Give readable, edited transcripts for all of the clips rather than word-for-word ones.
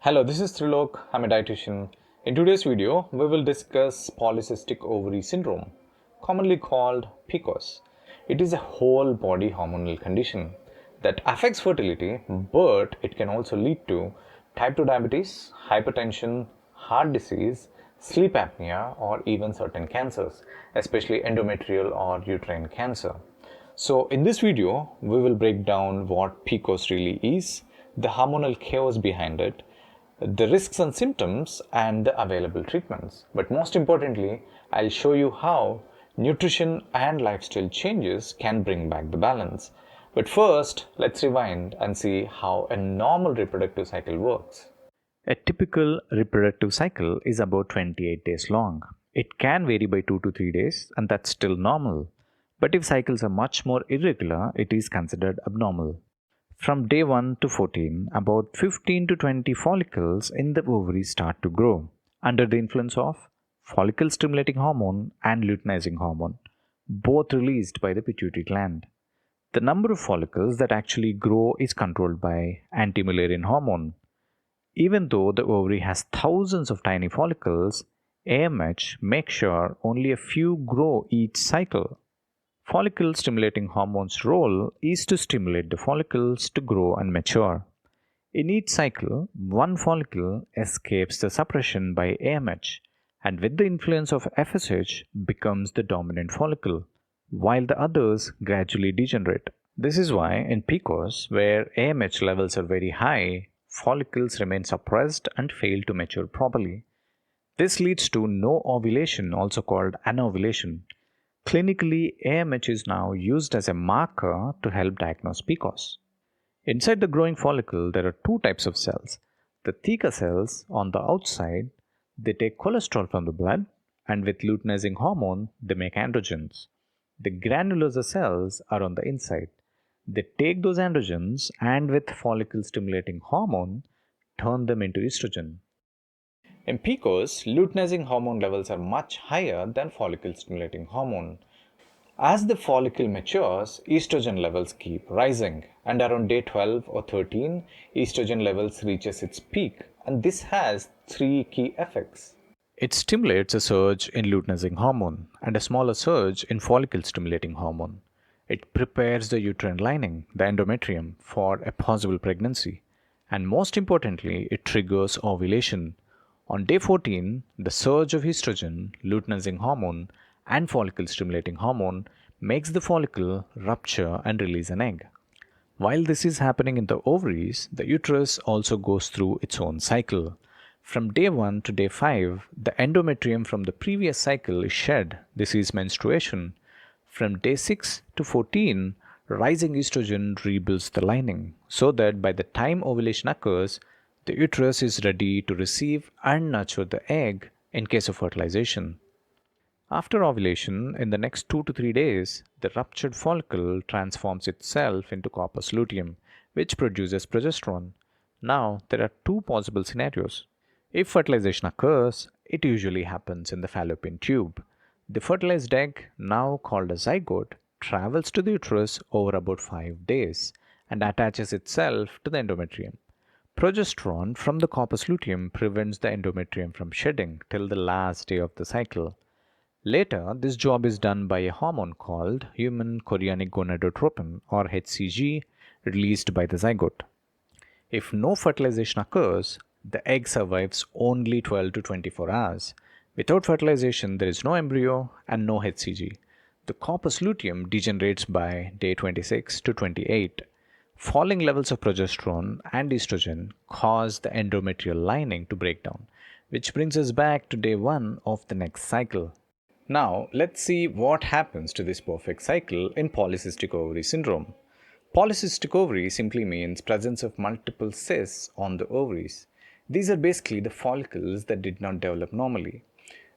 Hello, this is Trilok. I'm a dietitian. In today's video, we will discuss polycystic ovary syndrome, commonly called PCOS. It is a whole body hormonal condition that affects fertility, but it can also lead to type 2 diabetes, hypertension, heart disease, sleep apnea, or even certain cancers, especially endometrial or uterine cancer. So in this video, we will break down what PCOS really is, the hormonal chaos behind it, the risks and symptoms, and the available treatments. But most importantly, I'll show you how nutrition and lifestyle changes can bring back the balance. But first, let's rewind and see how a normal reproductive cycle works. A typical reproductive cycle is about 28 days long. It can vary by 2 to 3 days, and that's still normal. But if cycles are much more irregular, it is considered abnormal. From day 1 to 14, about 15 to 20 follicles in the ovary start to grow under the influence of follicle stimulating hormone and luteinizing hormone, both released by the pituitary gland. The number of follicles that actually grow is controlled by anti-Mullerian hormone. Even though the ovary has thousands of tiny follicles, AMH makes sure only a few grow each cycle. Follicle stimulating hormone's role is to stimulate the follicles to grow and mature. In each cycle, one follicle escapes the suppression by AMH and with the influence of FSH becomes the dominant follicle, while the others gradually degenerate. This is why in PCOS, where AMH levels are very high, follicles remain suppressed and fail to mature properly. This leads to no ovulation, also called anovulation. Clinically, AMH is now used as a marker to help diagnose PCOS. Inside the growing follicle, there are two types of cells. The theca cells on the outside, they take cholesterol from the blood, and with luteinizing hormone, they make androgens. The granulosa cells are on the inside. They take those androgens and with follicle stimulating hormone, turn them into estrogen. In PCOS, luteinizing hormone levels are much higher than follicle stimulating hormone. As the follicle matures, estrogen levels keep rising, and around day 12 or 13, estrogen levels reaches its peak, and this has three key effects. It stimulates a surge in luteinizing hormone and a smaller surge in follicle stimulating hormone. It prepares the uterine lining, the endometrium, for a possible pregnancy. And most importantly, it triggers ovulation. On day 14, the surge of estrogen, luteinizing hormone, and follicle stimulating hormone makes the follicle rupture and release an egg. While this is happening in the ovaries, the uterus also goes through its own cycle. From day 1 to day 5, the endometrium from the previous cycle is shed. This is menstruation. From day 6 to 14, rising estrogen rebuilds the lining so that by the time ovulation occurs, the uterus is ready to receive and nurture the egg in case of fertilization. After ovulation, in the next 2 to 3 days, the ruptured follicle transforms itself into corpus luteum, which produces progesterone. Now, there are two possible scenarios. If fertilization occurs, it usually happens in the fallopian tube. The fertilized egg, now called a zygote, travels to the uterus over about 5 days and attaches itself to the endometrium. Progesterone from the corpus luteum prevents the endometrium from shedding till the last day of the cycle. Later, this job is done by a hormone called human chorionic gonadotropin or HCG released by the zygote. If no fertilization occurs, the egg survives only 12 to 24 hours. Without fertilization, there is no embryo and no HCG. The corpus luteum degenerates by day 26 to 28. Falling levels of progesterone and estrogen cause the endometrial lining to break down, which brings us back to day 1 of the next cycle. Now, let's see what happens to this perfect cycle in polycystic ovary syndrome. Polycystic ovary simply means presence of multiple cysts on the ovaries. These are basically the follicles that did not develop normally.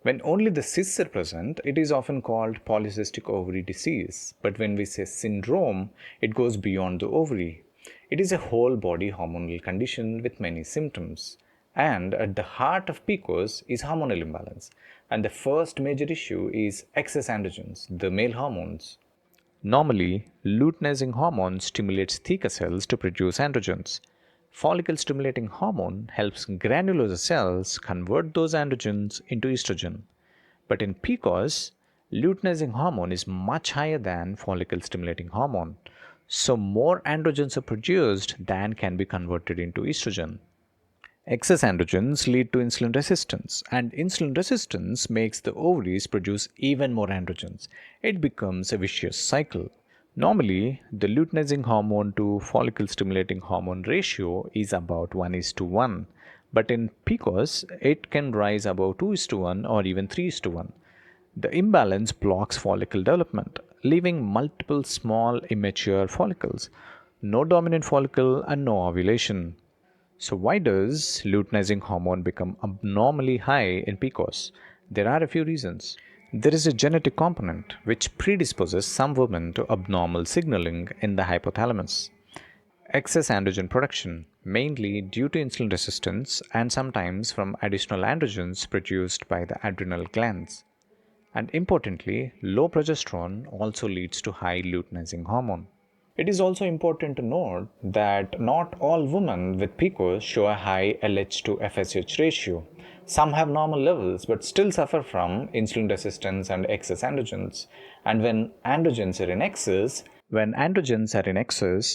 When only the cysts are present, it is often called polycystic ovary disease. But when we say syndrome, it goes beyond the ovary. It is a whole body hormonal condition with many symptoms. And at the heart of PCOS is hormonal imbalance. And the first major issue is excess androgens, the male hormones. Normally, luteinizing hormone stimulates theca cells to produce androgens. Follicle stimulating hormone helps granular cells convert those androgens into estrogen. But in PCOS, luteinizing hormone is much higher than follicle stimulating hormone. So more androgens are produced than can be converted into estrogen. Excess androgens lead to insulin resistance, and insulin resistance makes the ovaries produce even more androgens. It becomes a vicious cycle. Normally, the luteinizing hormone to follicle stimulating hormone ratio is about 1:1, but in PCOS, it can rise above 2:1 or even 3:1. The imbalance blocks follicle development, leaving multiple small immature follicles, no dominant follicle, and no ovulation. So, why does luteinizing hormone become abnormally high in PCOS? There are a few reasons. There is a genetic component which predisposes some women to abnormal signaling in the hypothalamus. Excess androgen production, mainly due to insulin resistance and sometimes from additional androgens produced by the adrenal glands. And importantly, low progesterone also leads to high luteinizing hormone. It is also important to note that not all women with PCOS show a high LH to FSH ratio. Some have normal levels but still suffer from insulin resistance and excess androgens. And when androgens are in excess,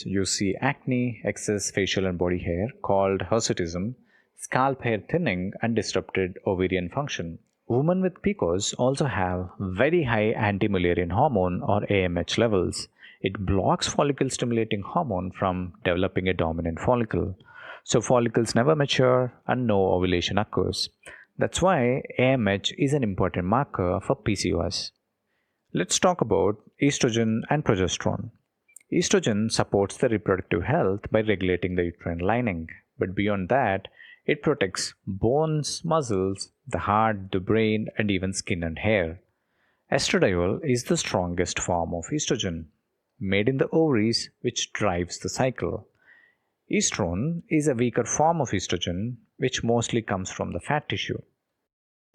you see acne, excess facial and body hair called hirsutism, scalp hair thinning, and disrupted ovarian function. Women with PCOS also have very high anti-Mullerian hormone or AMH levels. It blocks follicle stimulating hormone from developing a dominant follicle. So follicles never mature and no ovulation occurs. That's why AMH is an important marker for PCOS. Let's talk about estrogen and progesterone. Estrogen supports the reproductive health by regulating the uterine lining, but beyond that, it protects bones, muscles, the heart, the brain, and even skin and hair. Estradiol is the strongest form of estrogen, made in the ovaries, which drives the cycle. Estrone is a weaker form of estrogen, which mostly comes from the fat tissue.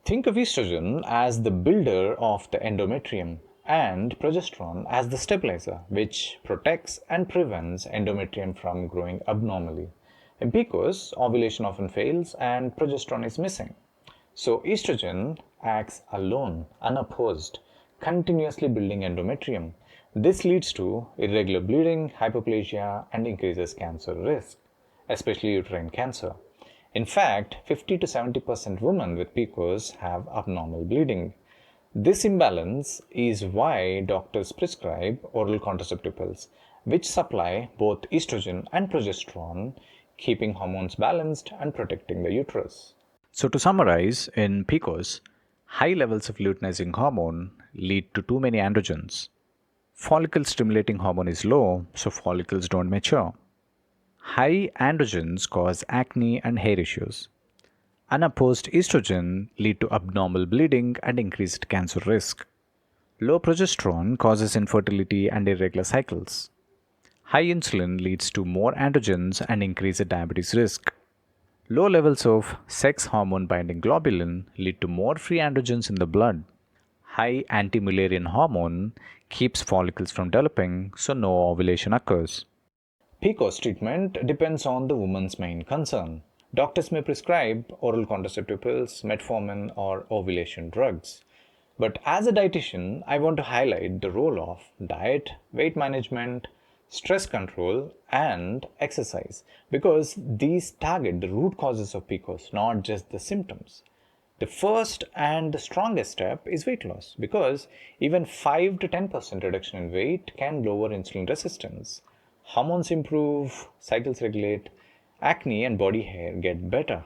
Think of estrogen as the builder of the endometrium and progesterone as the stabilizer, which protects and prevents endometrium from growing abnormally. In PCOS, ovulation often fails and progesterone is missing. So estrogen acts alone, unopposed, continuously building endometrium. This leads to irregular bleeding, hypoplasia, and increases cancer risk, especially uterine cancer. In fact, 50 to 70% women with PCOS have abnormal bleeding. This imbalance is why doctors prescribe oral contraceptive pills, which supply both estrogen and progesterone, keeping hormones balanced and protecting the uterus. So to summarize, in PCOS, high levels of luteinizing hormone lead to too many androgens. Follicle stimulating hormone is low, so follicles don't mature. High androgens cause acne and hair issues. Unopposed estrogen lead to abnormal bleeding and increased cancer risk. Low progesterone causes infertility and irregular cycles. High insulin leads to more androgens and increased diabetes risk. Low levels of sex hormone binding globulin lead to more free androgens in the blood. High anti-Mullerian hormone keeps follicles from developing, so no ovulation occurs. PCOS treatment depends on the woman's main concern. Doctors may prescribe oral contraceptive pills, metformin, or ovulation drugs. But as a dietitian, I want to highlight the role of diet, weight management, stress control, and exercise, because these target the root causes of PCOS, not just the symptoms. The first and the strongest step is weight loss, because even 5 to 10% reduction in weight can lower insulin resistance. Hormones improve, cycles regulate, acne and body hair get better.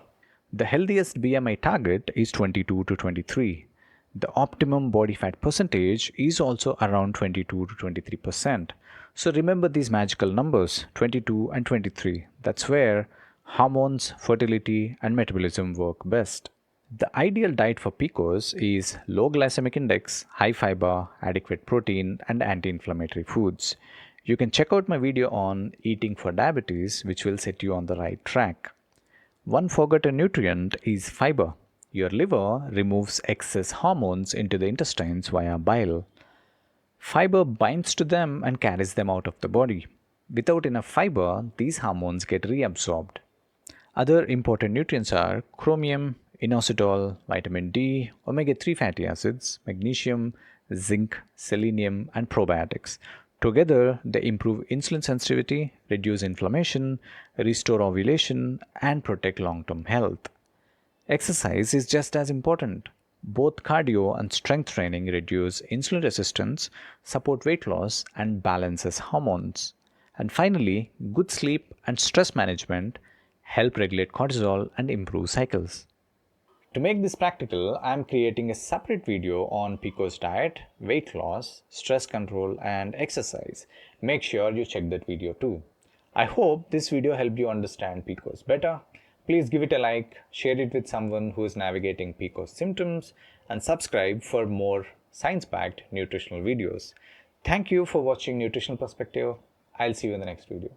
The healthiest BMI target is 22 to 23. The optimum body fat percentage is also around 22 to 23%. So remember these magical numbers, 22 and 23. That's where hormones, fertility, and metabolism work best. The ideal diet for PCOS is low glycemic index, high fiber, adequate protein, and anti-inflammatory foods. You can check out my video on eating for diabetes, which will set you on the right track. One forgotten nutrient is fiber. Your liver removes excess hormones into the intestines via bile. Fiber binds to them and carries them out of the body. Without enough fiber, these hormones get reabsorbed. Other important nutrients are chromium, inositol, vitamin D, omega-3 fatty acids, magnesium, zinc, selenium, and probiotics. Together, they improve insulin sensitivity, reduce inflammation, restore ovulation, and protect long-term health. Exercise is just as important. Both cardio and strength training reduce insulin resistance, support weight loss, and balances hormones. And finally, good sleep and stress management help regulate cortisol and improve cycles. To make this practical, I am creating a separate video on PCOS diet, weight loss, stress control, and exercise. Make sure you check that video too. I hope this video helped you understand PCOS better. Please give it a like, share it with someone who is navigating PCOS symptoms, and subscribe for more science-packed nutritional videos. Thank you for watching Nutritional Perspective. I'll see you in the next video.